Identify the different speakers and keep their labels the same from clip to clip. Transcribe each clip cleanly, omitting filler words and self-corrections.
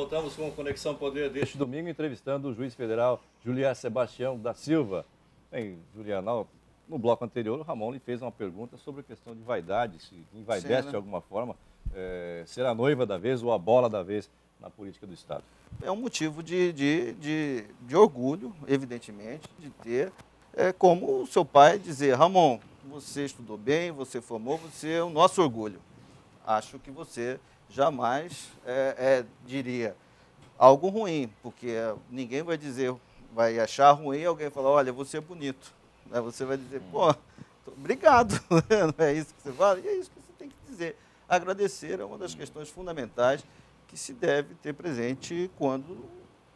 Speaker 1: voltamos com o Conexão Poder deste domingo, entrevistando o juiz federal Julián Sebastião da Silva. Bem, Julián, no bloco anterior, o Ramon lhe fez uma pergunta sobre a questão de vaidade, se envaidece
Speaker 2: Sim, né?
Speaker 1: de alguma forma ser a noiva da vez ou a bola da vez na política do Estado.
Speaker 2: É um motivo de orgulho, evidentemente, de ter, como o seu pai dizer, Ramon, você estudou bem, você formou, você é o nosso orgulho. Acho que você jamais diria algo ruim, porque ninguém vai dizer, vai achar ruim, alguém falar, olha, você é bonito. Aí você vai dizer, pô, obrigado, não é isso que você fala? E é isso que você tem que dizer. Agradecer é uma das questões fundamentais que se deve ter presente quando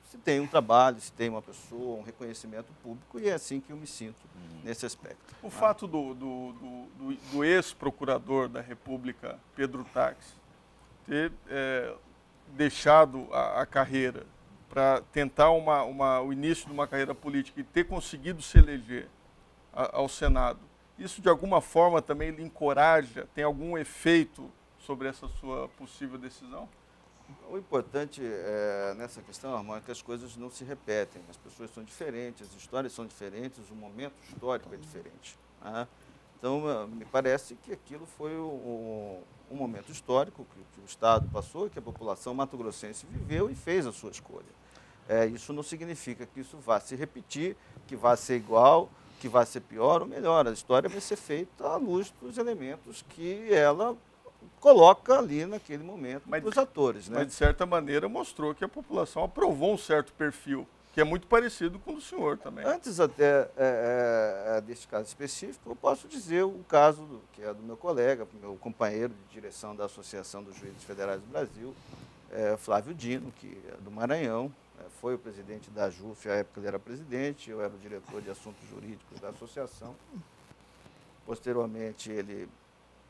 Speaker 2: se tem um trabalho, se tem uma pessoa, um reconhecimento público, e é assim que eu me sinto nesse aspecto.
Speaker 3: O fato do ex-procurador da República, Pedro Táxi, ter deixado a carreira para tentar o início de uma carreira política e ter conseguido se eleger ao Senado, isso de alguma forma também lhe encoraja, tem algum efeito sobre essa sua possível decisão?
Speaker 2: O importante nessa questão, Armando, é que as coisas não se repetem, as pessoas são diferentes, as histórias são diferentes, o momento histórico é diferente. Né? Então, me parece que aquilo foi um momento histórico que o Estado passou, que a população mato-grossense viveu e fez a sua escolha. Isso não significa que isso vá se repetir, que vá ser igual, que vá ser pior ou melhor. A história vai ser feita à luz dos elementos que ela coloca ali naquele momento para os atores. Né?
Speaker 3: Mas, de certa maneira, mostrou que a população aprovou um certo perfil, que é muito parecido com o do senhor também.
Speaker 2: Antes até deste caso específico, eu posso dizer o caso que é do meu colega, meu companheiro de direção da Associação dos Juízes Federais do Brasil, Flávio Dino, que é do Maranhão, foi o presidente da JUF, à época ele era presidente, eu era o diretor de assuntos jurídicos da associação. Posteriormente, ele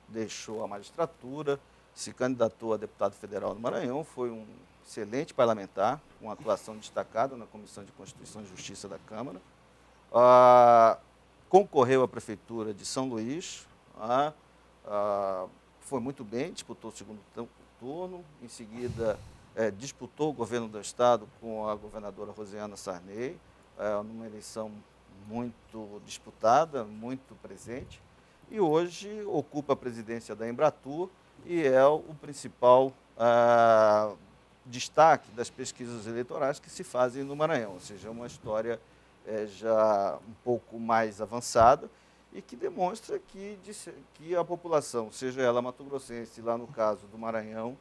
Speaker 2: deixou a magistratura, se candidatou a deputado federal no Maranhão, foi um excelente parlamentar, com atuação destacada na Comissão de Constituição e Justiça da Câmara. Concorreu à Prefeitura de São Luís, foi muito bem, disputou o segundo turno, em seguida disputou o governo do Estado com a governadora Rosiana Sarney, numa eleição muito disputada, muito presente, e hoje ocupa a presidência da Embratur e é o principal destaque das pesquisas eleitorais que se fazem no Maranhão, ou seja, uma história já um pouco mais avançada e que demonstra que a população, seja ela mato-grossense, lá no caso do Maranhão,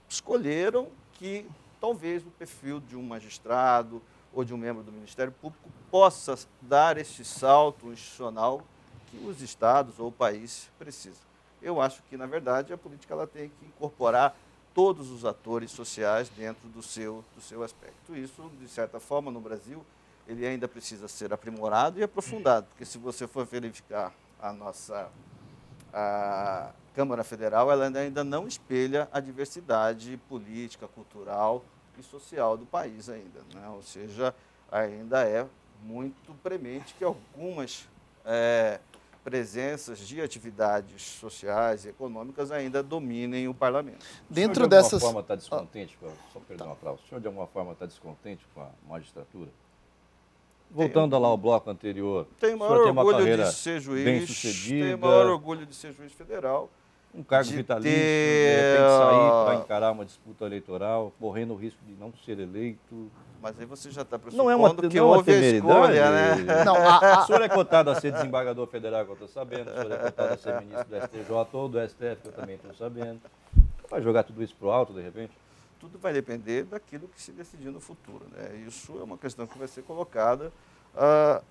Speaker 2: escolheram que talvez o perfil de um magistrado ou de um membro do Ministério Público possa dar este salto institucional que os estados ou o país precisam. Eu acho que, na verdade, a política ela tem que incorporar todos os atores sociais dentro do seu aspecto. Isso, de certa forma, no Brasil, ele ainda precisa ser aprimorado e aprofundado, porque se você for verificar a nossa Câmara Federal, ela ainda não espelha a diversidade política, cultural e social do país ainda, né? Ou seja, ainda é muito premente que algumas presenças de atividades sociais e econômicas ainda dominem o parlamento.
Speaker 1: Dentro dessas... O senhor de alguma forma está descontente com só perdão, o senhor de alguma forma está descontente com a magistratura? Voltando lá ao bloco anterior,
Speaker 2: tenho maior orgulho de ser juiz, tenho maior orgulho de ser juiz federal.
Speaker 1: Um cargo vitalício, de repente sair para encarar uma disputa eleitoral, correndo o risco de não ser eleito.
Speaker 2: Mas aí você já está pressupondo que houve a escolha, né?
Speaker 1: Não, o senhor é cotado a ser desembargador federal, que eu estou sabendo. O senhor é cotado a ser ministro do STJ ou do STF, que eu também estou sabendo. Vai jogar tudo isso para o alto, de repente?
Speaker 2: Tudo vai depender daquilo que se decidir no futuro, né? Isso é uma questão que vai ser colocada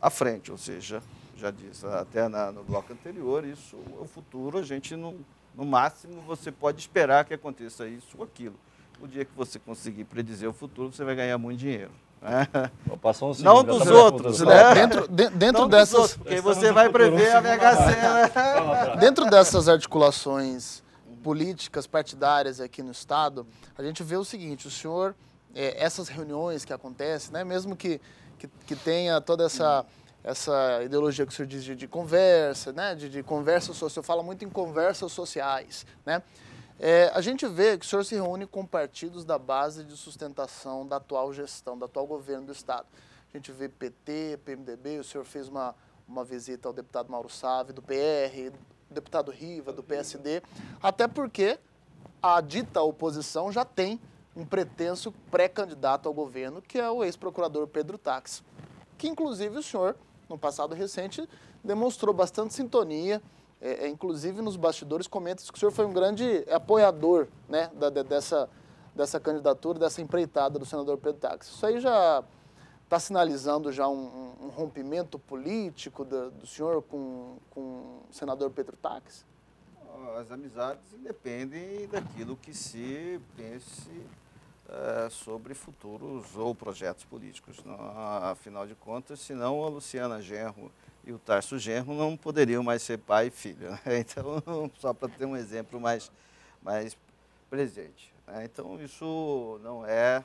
Speaker 2: à frente, ou seja, já disse até no bloco anterior, isso é o futuro, a gente não... No máximo, você pode esperar que aconteça isso ou aquilo. O dia que você conseguir predizer o futuro, você vai ganhar muito dinheiro. Né? Não dos outros, né?
Speaker 4: Dentro dessas...
Speaker 2: Outros, porque você vai prever a Mega Sena.
Speaker 4: Dentro dessas articulações políticas, partidárias aqui no Estado, a gente vê o seguinte, o senhor, essas reuniões que acontecem, né, mesmo que tenha toda essa ideologia que o senhor diz de conversa, né, de conversa social, fala muito em conversas sociais, né? A gente vê que o senhor se reúne com partidos da base de sustentação da atual gestão, do atual governo do Estado. A gente vê PT, PMDB, o senhor fez uma visita ao deputado Mauro Sávio, do PR, do deputado Riva, do PSD, até porque a dita oposição já tem um pretenso pré-candidato ao governo, que é o ex-procurador Pedro Táxi, que inclusive o senhor, no passado recente, demonstrou bastante sintonia, inclusive nos bastidores comenta que o senhor foi um grande apoiador, né, dessa candidatura, dessa empreitada do senador Pedro Táxi. Isso aí já está sinalizando já um rompimento político do senhor com o senador Pedro Táxi?
Speaker 2: As amizades independem daquilo que se pense sobre futuros ou projetos políticos. Não, afinal de contas, senão a Luciana Genro e o Tarso Genro não poderiam mais ser pai e filho. Né? Então, só para ter um exemplo mais presente. Né? Então, isso não é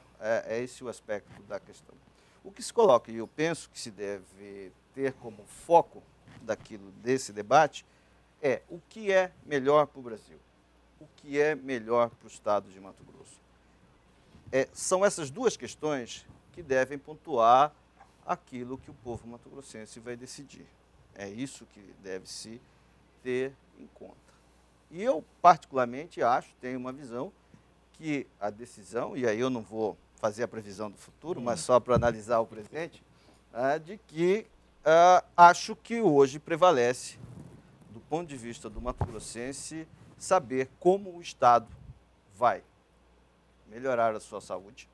Speaker 2: esse o aspecto da questão. O que se coloca, e eu penso que se deve ter como foco desse debate, é o que é melhor para o Brasil, o que é melhor para o Estado de Mato Grosso. São essas duas questões que devem pontuar aquilo que o povo mato-grossense vai decidir. É isso que deve-se ter em conta. E eu, particularmente, tenho uma visão que a decisão, e aí eu não vou fazer a previsão do futuro, mas só para analisar o presente, de que acho que hoje prevalece, do ponto de vista do mato-grossense, saber como o Estado vai melhorar a sua saúde,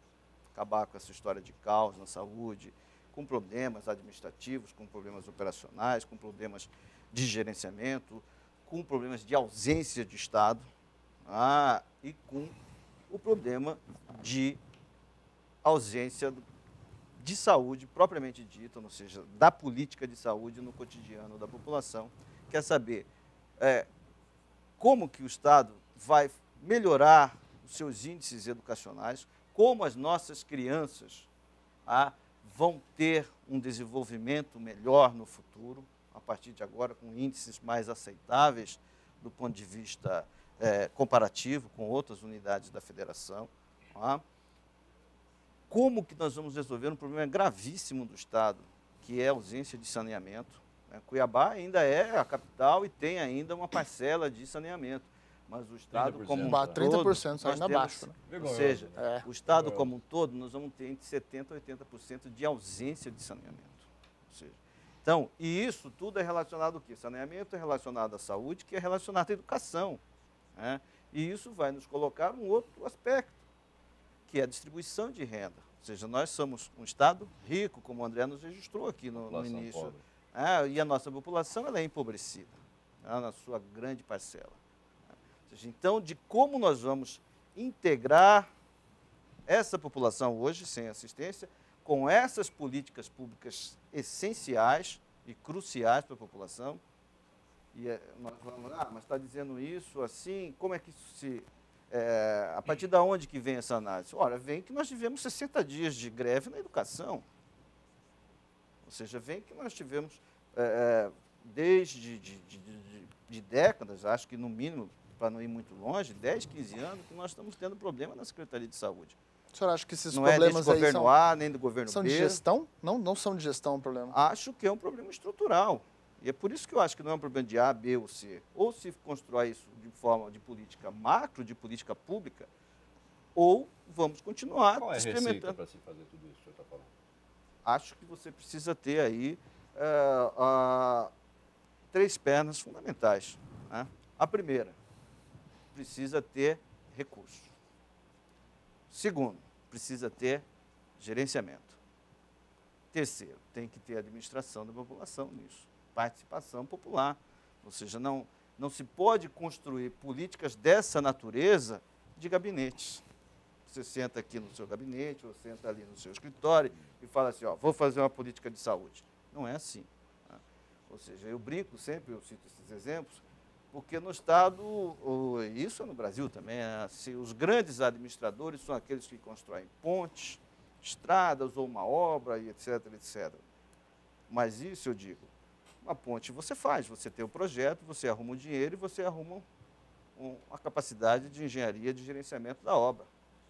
Speaker 2: acabar com essa história de caos na saúde, com problemas administrativos, com problemas operacionais, com problemas de gerenciamento, com problemas de ausência de Estado, e com o problema de ausência de saúde propriamente dita, ou seja, da política de saúde no cotidiano da população. Quer saber como que o Estado vai melhorar os seus índices educacionais, como as nossas crianças vão ter um desenvolvimento melhor no futuro, a partir de agora, com índices mais aceitáveis do ponto de vista comparativo com outras unidades da federação. Como que nós vamos resolver um problema gravíssimo do Estado, que é a ausência de saneamento. Cuiabá ainda é a capital e tem ainda uma parcela de saneamento. Mas o Estado como um todo,
Speaker 4: 30% ainda abaixo.
Speaker 2: Né? Ou seja, o Estado como um todo, nós vamos ter entre 70% e 80% de ausência de saneamento. Ou seja, então, e isso tudo é relacionado ao quê? Saneamento é relacionado à saúde, que é relacionado à educação. Né? E isso vai nos colocar um outro aspecto, que é a distribuição de renda. Ou seja, nós somos um Estado rico, como o André nos registrou aqui no início. E a nossa população ela é empobrecida, na sua grande parcela. Então, de como nós vamos integrar essa população hoje, sem assistência, com essas políticas públicas essenciais e cruciais para a população. E nós vamos, mas está dizendo isso assim, como é que isso se... a partir de onde que vem essa análise? Ora, vem que nós tivemos 60 dias de greve na educação. Ou seja, vem que nós tivemos, desde de décadas, acho que no mínimo, para não ir muito longe, 10, 15 anos, que nós estamos tendo problema na Secretaria de Saúde.
Speaker 4: O senhor acha que esses
Speaker 2: não
Speaker 4: problemas
Speaker 2: é desse governo A, nem do governo B?
Speaker 4: São de gestão? Não são de gestão o problema?
Speaker 2: Acho que é um problema estrutural. E é por isso que eu acho que não é um problema de A, B ou C. Ou se constrói isso de forma de política macro, de política pública, ou vamos continuar experimentando.
Speaker 1: Qual é a receita para se fazer tudo isso que o senhor está falando?
Speaker 2: Acho que você precisa ter aí 3 pernas fundamentais. Né? A primeira, precisa ter recurso. Segundo, precisa ter gerenciamento. Terceiro, tem que ter administração da população nisso. Participação popular. Ou seja, não se pode construir políticas dessa natureza de gabinetes. Você senta aqui no seu gabinete, ou senta ali no seu escritório e fala assim, vou fazer uma política de saúde. Não é assim. Né? Ou seja, eu brinco sempre, eu cito esses exemplos, porque no Estado, isso é no Brasil também, assim, os grandes administradores são aqueles que constroem pontes, estradas ou uma obra, e etc, etc. Mas isso eu digo, uma ponte você faz, você tem o projeto, você arruma o dinheiro e você arruma a capacidade de engenharia de gerenciamento da obra.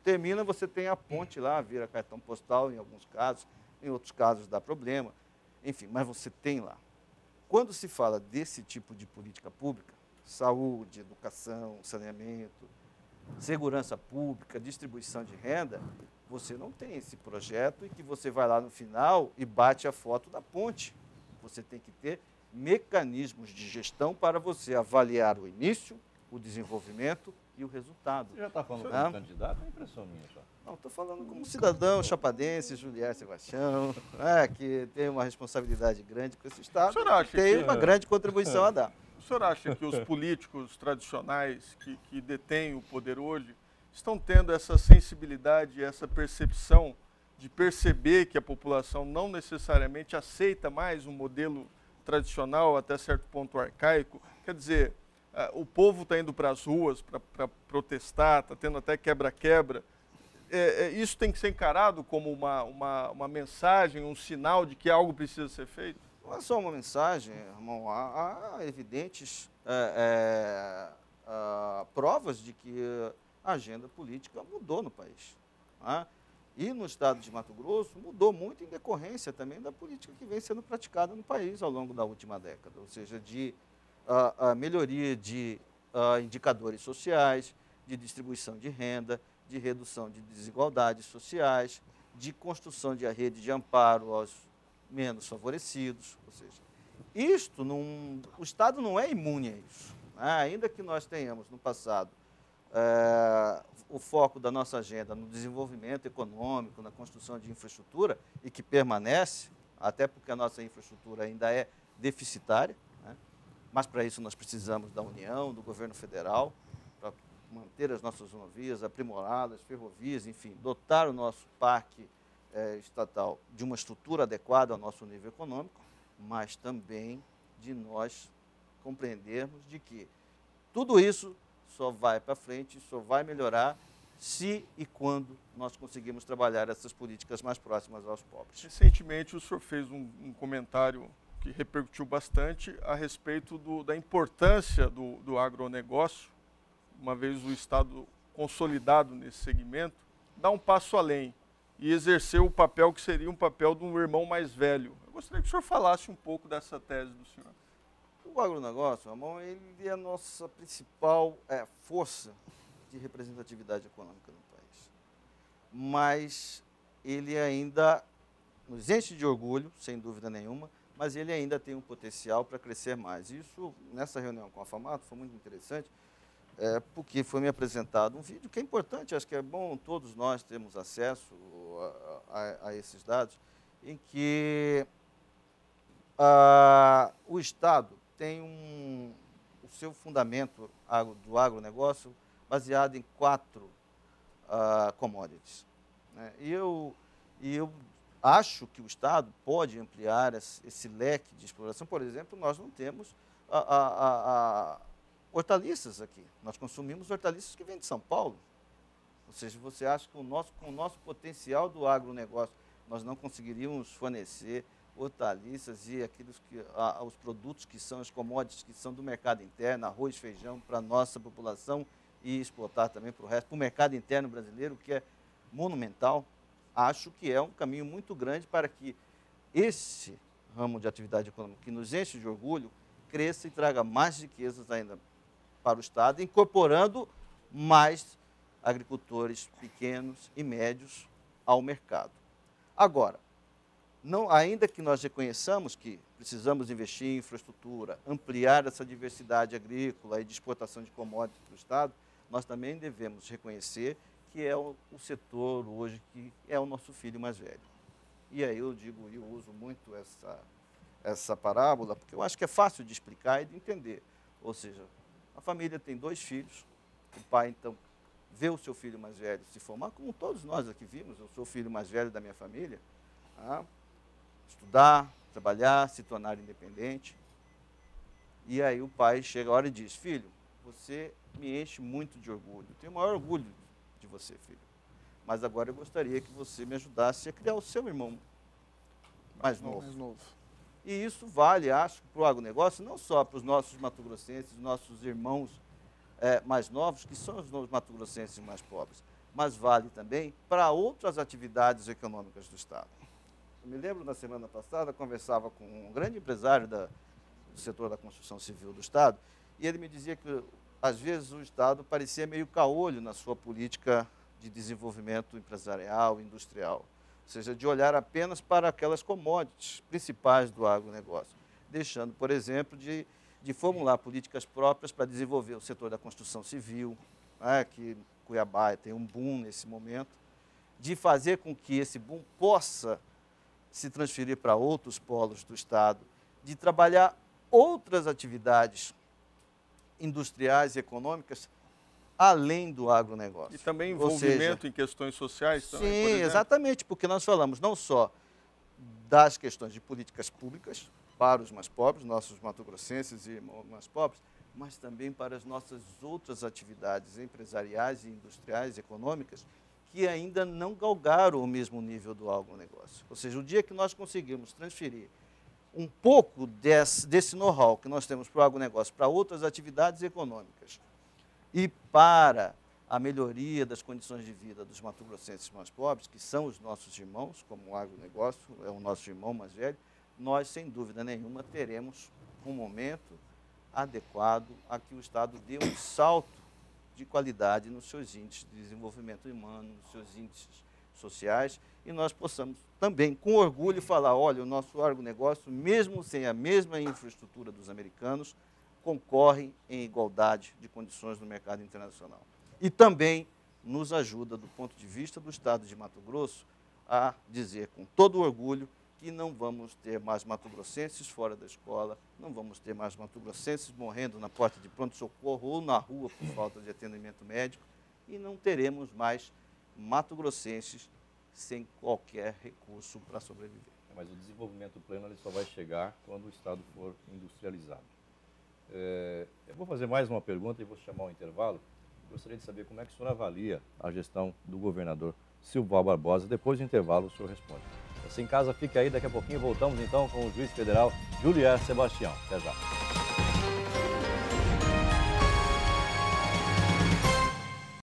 Speaker 2: Termina, você tem a ponte lá, vira cartão postal em alguns casos, em outros casos dá problema, enfim, mas você tem lá. Quando se fala desse tipo de política pública, saúde, educação, saneamento, segurança pública, distribuição de renda, você não tem esse projeto e que você vai lá no final e bate a foto da ponte. Você tem que ter mecanismos de gestão para você avaliar o início, o desenvolvimento e o resultado.
Speaker 1: Você já está falando como candidato? É impressão minha só.
Speaker 2: Não, estou falando como cidadão chapadense, Juliar Sebastião, que tem uma responsabilidade grande com esse Estado, tem uma grande contribuição a dar.
Speaker 3: O senhor acha que os políticos tradicionais que detêm o poder hoje estão tendo essa sensibilidade, essa percepção de perceber que a população não necessariamente aceita mais um modelo tradicional, até certo ponto arcaico? Quer dizer, o povo está indo para as ruas para protestar, está tendo até quebra-quebra. Isso tem que ser encarado como uma mensagem, um sinal de que algo precisa ser feito?
Speaker 2: Não é só uma mensagem, irmão. Há evidentes provas de que a agenda política mudou no país. E no estado de Mato Grosso mudou muito em decorrência também da política que vem sendo praticada no país ao longo da última década, ou seja, de a melhoria de indicadores sociais, de distribuição de renda, de redução de desigualdades sociais, de construção de rede de amparo aos menos favorecidos. Ou seja, o Estado não é imune a isso. Ainda que nós tenhamos no passado o foco da nossa agenda no desenvolvimento econômico, na construção de infraestrutura, e que permanece, até porque a nossa infraestrutura ainda é deficitária, mas para isso nós precisamos da União, do governo federal, para manter as nossas rodovias aprimoradas, ferrovias, enfim, dotar o nosso parque estatal de uma estrutura adequada ao nosso nível econômico, mas também de nós compreendermos de que tudo isso só vai para frente, só vai melhorar se e quando nós conseguirmos trabalhar essas políticas mais próximas aos pobres.
Speaker 3: Recentemente o senhor fez um comentário que repercutiu bastante a respeito da importância do agronegócio, uma vez o Estado consolidado nesse segmento, dar um passo além e exercer o papel que seria um papel de um irmão mais velho. Eu gostaria que o senhor falasse um pouco dessa tese do senhor.
Speaker 2: O agronegócio, Ramon, ele é a nossa principal força de representatividade econômica no país. Mas ele ainda nos enche de orgulho, sem dúvida nenhuma, mas ele ainda tem um potencial para crescer mais. Isso, nessa reunião com a FAMATO, foi muito interessante, porque foi me apresentado um vídeo que é importante, acho que é bom todos nós termos acesso a esses dados, em que o Estado tem o seu fundamento do agronegócio baseado em 4 commodities. E eu acho que o Estado pode ampliar esse leque de exploração. Por exemplo, nós não temos hortaliças aqui. Nós consumimos hortaliças que vêm de São Paulo. Ou seja, você acha que com o nosso potencial do agronegócio, nós não conseguiríamos fornecer hortaliças e os produtos que são as commodities que são do mercado interno, arroz, feijão, para a nossa população e exportar também para o resto, para o mercado interno brasileiro, que é monumental. Acho que é um caminho muito grande para que esse ramo de atividade econômica, que nos enche de orgulho, cresça e traga mais riquezas ainda para o Estado, incorporando mais agricultores pequenos e médios ao mercado. Agora, ainda que nós reconheçamos que precisamos investir em infraestrutura, ampliar essa diversidade agrícola e de exportação de commodities para o Estado, nós também devemos reconhecer que é o setor hoje que é o nosso filho mais velho. E aí eu uso muito essa parábola, porque eu acho que é fácil de explicar e de entender. Ou seja, a família tem 2 filhos, o pai, então, vê o seu filho mais velho se formar, como todos nós aqui vimos, eu sou o filho mais velho da minha família, estudar, trabalhar, se tornar independente. E aí o pai chega a hora e diz: filho, você me enche muito de orgulho, eu tenho o maior orgulho de você, filho. Mas agora eu gostaria que você me ajudasse a criar o seu irmão mais novo. E isso vale, acho, para o agronegócio, não só para os nossos matogrossenses, nossos irmãos mais novos, que são os mato-grossenses mais pobres, mas vale também para outras atividades econômicas do Estado. Eu me lembro, na semana passada, conversava com um grande empresário do setor da construção civil do Estado, e ele me dizia que, às vezes, o Estado parecia meio caolho na sua política de desenvolvimento empresarial, industrial, ou seja, de olhar apenas para aquelas commodities principais do agronegócio, deixando, por exemplo, de formular políticas próprias para desenvolver o setor da construção civil, né, que Cuiabá tem um boom nesse momento, de fazer com que esse boom possa se transferir para outros polos do Estado, de trabalhar outras atividades industriais e econômicas além do agronegócio.
Speaker 3: E também envolvimento em questões sociais também,
Speaker 2: sim,
Speaker 3: por exemplo?
Speaker 2: Exatamente, porque nós falamos não só das questões de políticas públicas para os mais pobres, nossos mato-grossenses e mais pobres, mas também para as nossas outras atividades empresariais e industriais, econômicas, que ainda não galgaram o mesmo nível do agronegócio. Ou seja, o dia que nós conseguirmos transferir um pouco desse know-how que nós temos para o agronegócio para outras atividades econômicas e para a melhoria das condições de vida dos mato-grossenses mais pobres, que são os nossos irmãos, como o agronegócio é o nosso irmão mais velho, nós, sem dúvida nenhuma, teremos um momento adequado a que o Estado dê um salto de qualidade nos seus índices de desenvolvimento humano, nos seus índices sociais, e nós possamos também, com orgulho, falar, olha, o nosso agronegócio, mesmo sem a mesma infraestrutura dos americanos, concorre em igualdade de condições no mercado internacional. E também nos ajuda, do ponto de vista do Estado de Mato Grosso, a dizer com todo orgulho que não vamos ter mais mato-grossenses fora da escola, não vamos ter mais mato-grossenses morrendo na porta de pronto-socorro ou na rua por falta de atendimento médico, e não teremos mais mato-grossenses sem qualquer recurso para sobreviver.
Speaker 1: Mas o desenvolvimento pleno ele só vai chegar quando o Estado for industrializado. Eu vou fazer mais uma pergunta e vou chamar um intervalo. Gostaria de saber como é que o senhor avalia a gestão do governador Silval Barbosa. Depois do intervalo, o senhor responde. Você em casa, fica aí, daqui a pouquinho voltamos então com o juiz federal Julier Sebastião. Até já.